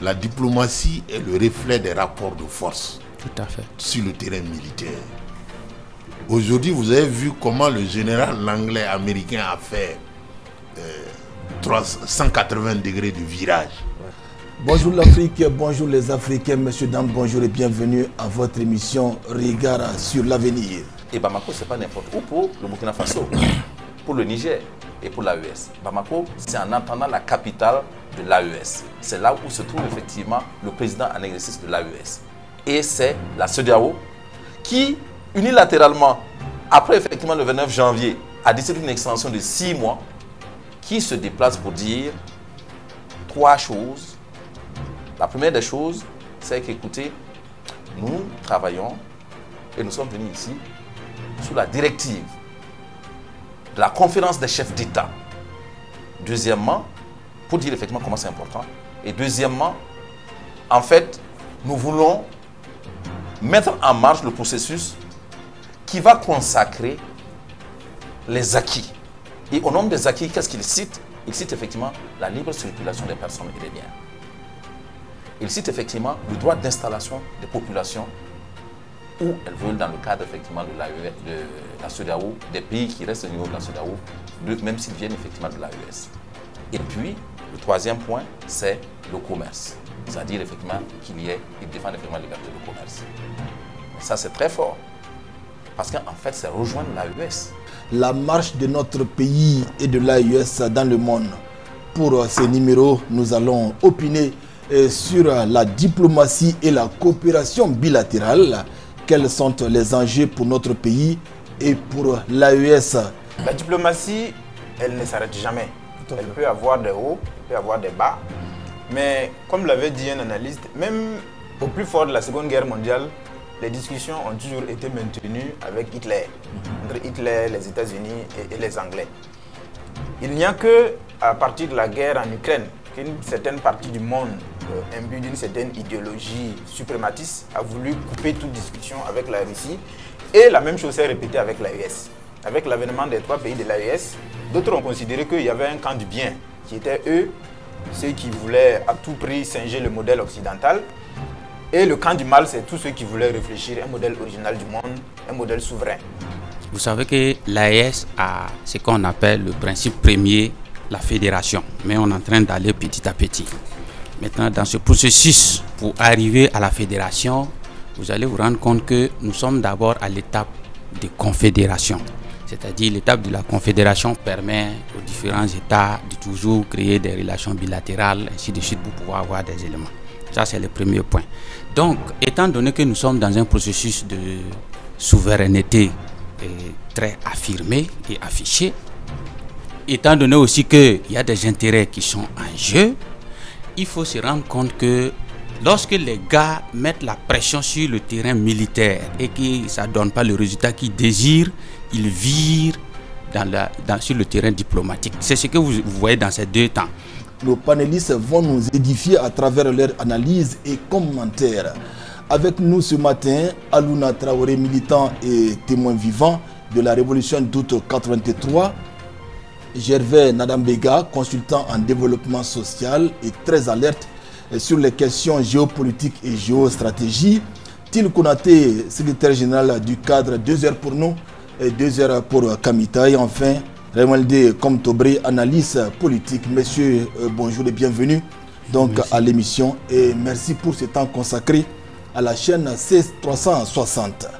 la diplomatie est le reflet des rapports de force. Tout à fait. Sur le terrain militaire. Aujourd'hui, vous avez vu comment le général anglais américain a fait 180 degrés de virage. Bonjour l'Afrique, bonjour les Africains, messieurs, dames, bonjour et bienvenue à votre émission Regard sur l'avenir. Et Bamako, ce n'est pas n'importe où pour le Burkina Faso, pour le Niger et pour l'AES. Bamako, c'est en entendant la capitale de l'AES. C'est là où se trouve effectivement le président en exercice de l'AES. Et c'est la CEDEAO qui, unilatéralement, après effectivement le 29 janvier, a décidé d'une extension de 6 mois, qui se déplace pour dire 3 choses. La première des choses, c'est qu'écoutez, nous travaillons et nous sommes venus ici sous la directive de la conférence des chefs d'État. Deuxièmement, pour dire effectivement comment c'est important. Et deuxièmement, en fait, nous voulons mettre en marche le processus qui va consacrer les acquis. Et au nom des acquis, qu'est-ce qu'il cite? Il cite effectivement la libre circulation des personnes et des biens. Il cite effectivement le droit d'installation des populations où elles veulent dans le cadre effectivement de la CEDEAO, des pays qui restent au niveau de la CEDEAO, même s'ils viennent effectivement de l'AES. Et puis, le troisième point, c'est le commerce. C'est-à-dire effectivement qu'ils défendent effectivement la liberté de commerce. Et ça, c'est très fort. Parce qu'en fait, c'est rejoindre l'AES. La marche de notre pays et de l'AES dans le monde. Pour ces numéros, nous allons opiner sur la diplomatie et la coopération bilatérale. Quels sont les enjeux pour notre pays et pour l'AES? La diplomatie, elle ne s'arrête jamais. Elle peut avoir des hauts, elle peut avoir des bas. Mais comme l'avait dit un analyste, même au plus fort de la Seconde Guerre mondiale, les discussions ont toujours été maintenues avec Hitler, entre Hitler, les États-Unis et les Anglais. Il n'y a que à partir de la guerre en Ukraine qu'une certaine partie du monde, imbue d'une certaine idéologie suprématiste, a voulu couper toute discussion avec la Russie. Et la même chose s'est répétée avec l'AES. Avec l'avènement des 3 pays de l'AES, d'autres ont considéré qu'il y avait un camp du bien, qui étaient eux, ceux qui voulaient à tout prix singer le modèle occidental. Et le camp du mal, c'est tous ceux qui voulaient réfléchir un modèle original du monde, un modèle souverain. Vous savez que l'AES a ce qu'on appelle le principe premier, la fédération. Mais on est en train d'aller petit à petit. Maintenant, dans ce processus, pour arriver à la fédération, vous allez vous rendre compte que nous sommes d'abord à l'étape de confédération. C'est-à-dire l'étape de la confédération permet aux différents États de toujours créer des relations bilatérales, ainsi de suite, pour pouvoir avoir des éléments. Ça, c'est le premier point. Donc, étant donné que nous sommes dans un processus de souveraineté très affirmé et affiché, étant donné aussi qu'il y a des intérêts qui sont en jeu, il faut se rendre compte que lorsque les gars mettent la pression sur le terrain militaire et que ça ne donne pas le résultat qu'ils désirent, ils virent sur le terrain diplomatique. C'est ce que vous voyez dans ces 2 temps. Nos panélistes vont nous édifier à travers leurs analyses et commentaires. Avec nous ce matin, Alouna Traoré, militant et témoin vivant de la révolution d'août 83. Gervais Nadambega, consultant en développement social et très alerte sur les questions géopolitiques et géostratégie. Til Konaté, secrétaire général du cadre, 2 heures pour nous et 2 heures pour Kamita. Et enfin, Remalde Komtobré, analyse politique. Messieurs, bonjour et bienvenue donc à l'émission. Et merci pour ce temps consacré à la chaîne C360.